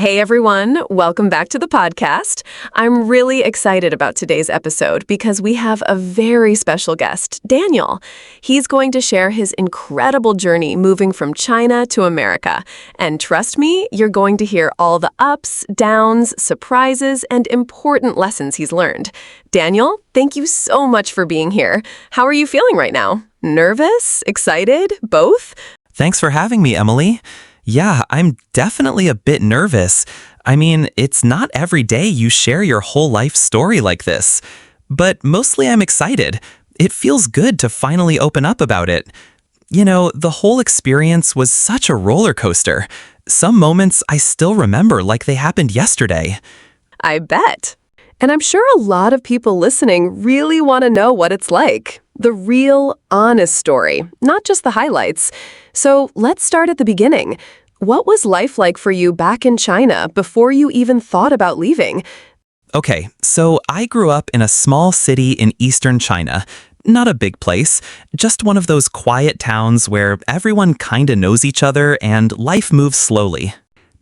Hey everyone, welcome back to the podcast. I'm really excited about today's episode because we have a very special guest, Daniel. He's going to share his incredible journey moving from China to America. And trust me, you're going to hear all the ups, downs, surprises, and important lessons he's learned. Daniel, thank you so much for being here. How are you feeling right now? Nervous? Excited? Both? Thanks for having me, Emily. Yeah, I'm definitely a bit nervous. I mean, it's not every day you share your whole life story like this. But mostly I'm excited. It feels good to finally open up about it. You know, the whole experience was such a roller coaster. Some moments I still remember like they happened yesterday. I bet. And I'm sure a lot of people listening really want to know what it's like. The real, honest story, not just the highlights. So let's start at the beginning. What was life like for you back in China before you even thought about leaving? Okay, so I grew up in a small city in eastern China. Not a big place, just one of those quiet towns where everyone kinda knows each other and life moves slowly.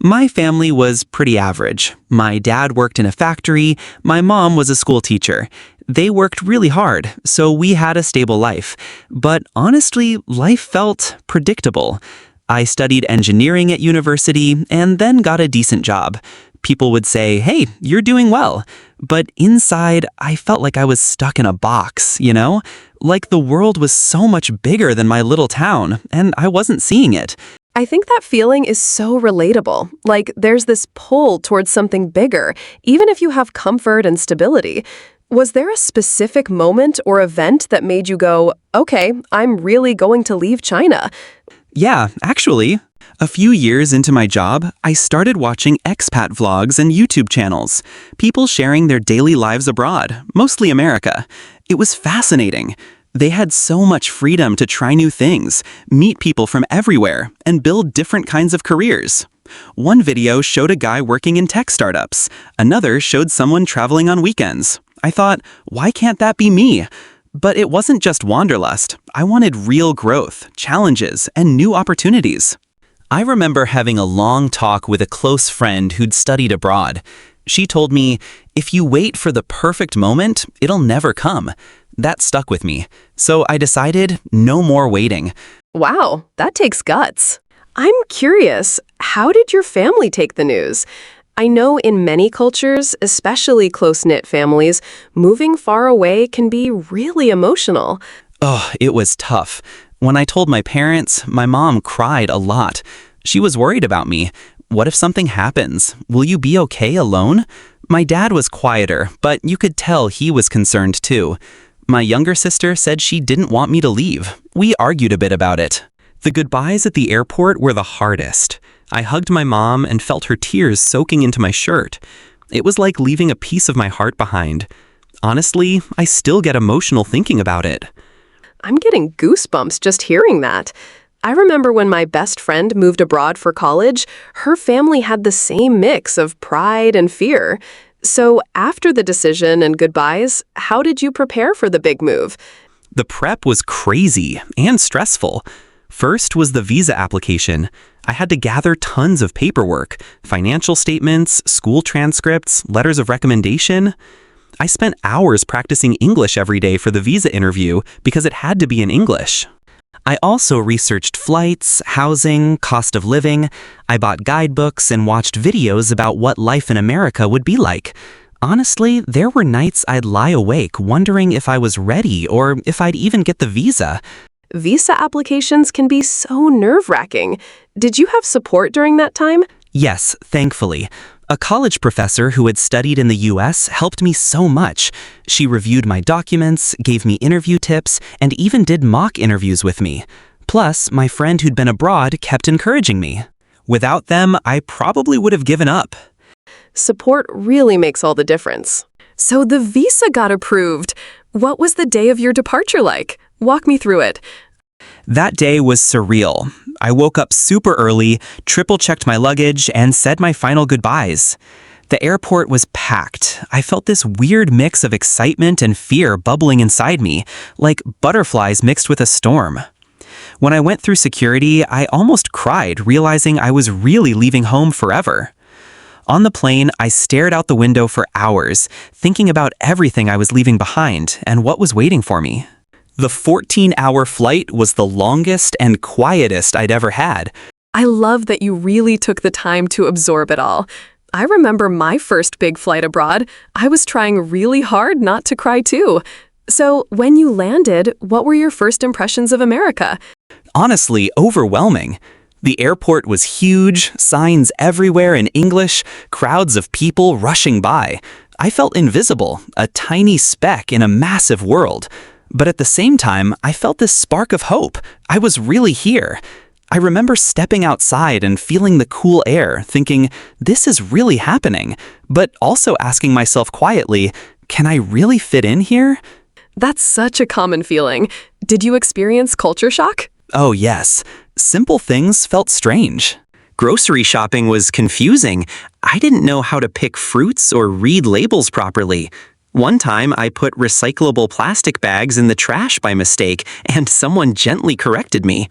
My family was pretty average. My dad worked in a factory, my mom was a school teacher. They worked really hard, so we had a stable life. But honestly, life felt predictable. I studied engineering at university and then got a decent job. People would say, "Hey, you're doing well." But inside, I felt like I was stuck in a box, you know? Like the world was so much bigger than my little town, and I wasn't seeing it. I think that feeling is so relatable. Like there's this pull towards something bigger, even if you have comfort and stability. Was there a specific moment or event that made you go, okay, I'm really going to leave China? Yeah, actually. A few years into my job, I started watching expat vlogs and YouTube channels. People sharing their daily lives abroad, mostly America. It was fascinating. They had so much freedom to try new things, meet people from everywhere, and build different kinds of careers. One video showed a guy working in tech startups. Another showed someone traveling on weekends. I thought, why can't that be me? But it wasn't just wanderlust. I wanted real growth, challenges, and new opportunities. I remember having a long talk with a close friend who'd studied abroad. She told me, if you wait for the perfect moment, it'll never come. That stuck with me. So I decided, no more waiting. Wow, that takes guts. I'm curious, how did your family take the news? I know in many cultures, especially close-knit families, moving far away can be really emotional. Oh, it was tough. When I told my parents, my mom cried a lot. She was worried about me. What if something happens? Will you be okay alone? My dad was quieter, but you could tell he was concerned too. My younger sister said she didn't want me to leave. We argued a bit about it. The goodbyes at the airport were the hardest. I hugged my mom and felt her tears soaking into my shirt. It was like leaving a piece of my heart behind. Honestly, I still get emotional thinking about it. I'm getting goosebumps just hearing that. I remember when my best friend moved abroad for college, her family had the same mix of pride and fear. So after the decision and goodbyes, how did you prepare for the big move? The prep was crazy and stressful. First was the visa application. I had to gather tons of paperwork, financial statements, school transcripts, letters of recommendation. I spent hours practicing English every day for the visa interview because it had to be in English. I also researched flights, housing, cost of living. I bought guidebooks and watched videos about what life in America would be like. Honestly, there were nights I'd lie awake wondering if I was ready or if I'd even get the visa. Visa applications can be so nerve-wracking. Did you have support during that time? Yes, thankfully. A college professor who had studied in the US helped me so much. She reviewed my documents, gave me interview tips, and even did mock interviews with me. Plus, my friend who'd been abroad kept encouraging me. Without them, I probably would have given up. Support really makes all the difference. So the visa got approved. What was the day of your departure like? Walk me through it. That day was surreal. I woke up super early, triple-checked my luggage, and said my final goodbyes. The airport was packed. I felt this weird mix of excitement and fear bubbling inside me, like butterflies mixed with a storm. When I went through security, I almost cried, realizing I was really leaving home forever. On the plane, I stared out the window for hours, thinking about everything I was leaving behind and what was waiting for me. The 14-hour flight was the longest and quietest I'd ever had. I love that you really took the time to absorb it all. I remember my first big flight abroad. I was trying really hard not to cry too. So when you landed, what were your first impressions of America? Honestly, overwhelming. The airport was huge, signs everywhere in English, crowds of people rushing by. I felt invisible, a tiny speck in a massive world. But at the same time, I felt this spark of hope. I was really here. I remember stepping outside and feeling the cool air, thinking, this is really happening, but also asking myself quietly, can I really fit in here? That's such a common feeling. Did you experience culture shock? Oh yes, simple things felt strange. Grocery shopping was confusing. I didn't know how to pick fruits or read labels properly. One time I put recyclable plastic bags in the trash by mistake, and someone gently corrected me.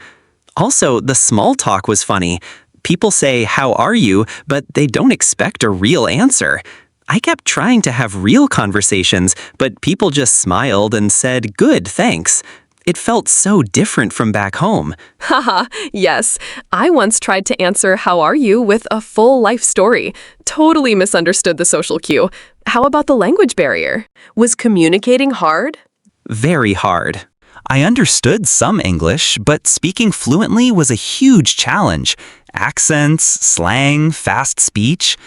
Also, the small talk was funny. People say, "How are you?" but they don't expect a real answer. I kept trying to have real conversations, but people just smiled and said, "Good, thanks." It felt so different from back home. Haha, yes. I once tried to answer "How are you?" with a full life story. Totally misunderstood the social cue. How about the language barrier? Was communicating hard? Very hard. I understood some English, but speaking fluently was a huge challenge. Accents, slang, fast speech.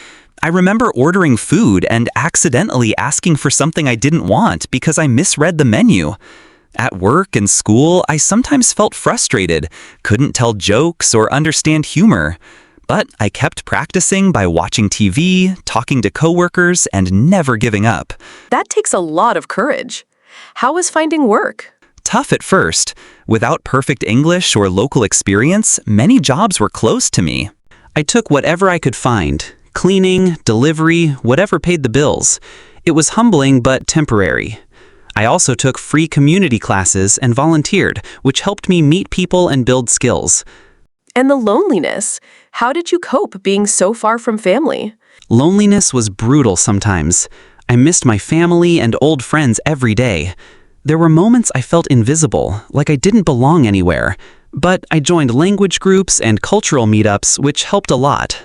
I remember ordering food and accidentally asking for something I didn't want because I misread the menu. At work and school, I sometimes felt frustrated, couldn't tell jokes or understand humor. But I kept practicing by watching TV, talking to coworkers, and never giving up. That takes a lot of courage. How was finding work? Tough at first. Without perfect English or local experience, many jobs were close to me. I took whatever I could find. Cleaning, delivery, whatever paid the bills. It was humbling but temporary. I also took free community classes and volunteered, which helped me meet people and build skills. And the loneliness. How did you cope being so far from family? Loneliness was brutal sometimes. I missed my family and old friends every day. There were moments I felt invisible, like I didn't belong anywhere. But I joined language groups and cultural meetups, which helped a lot.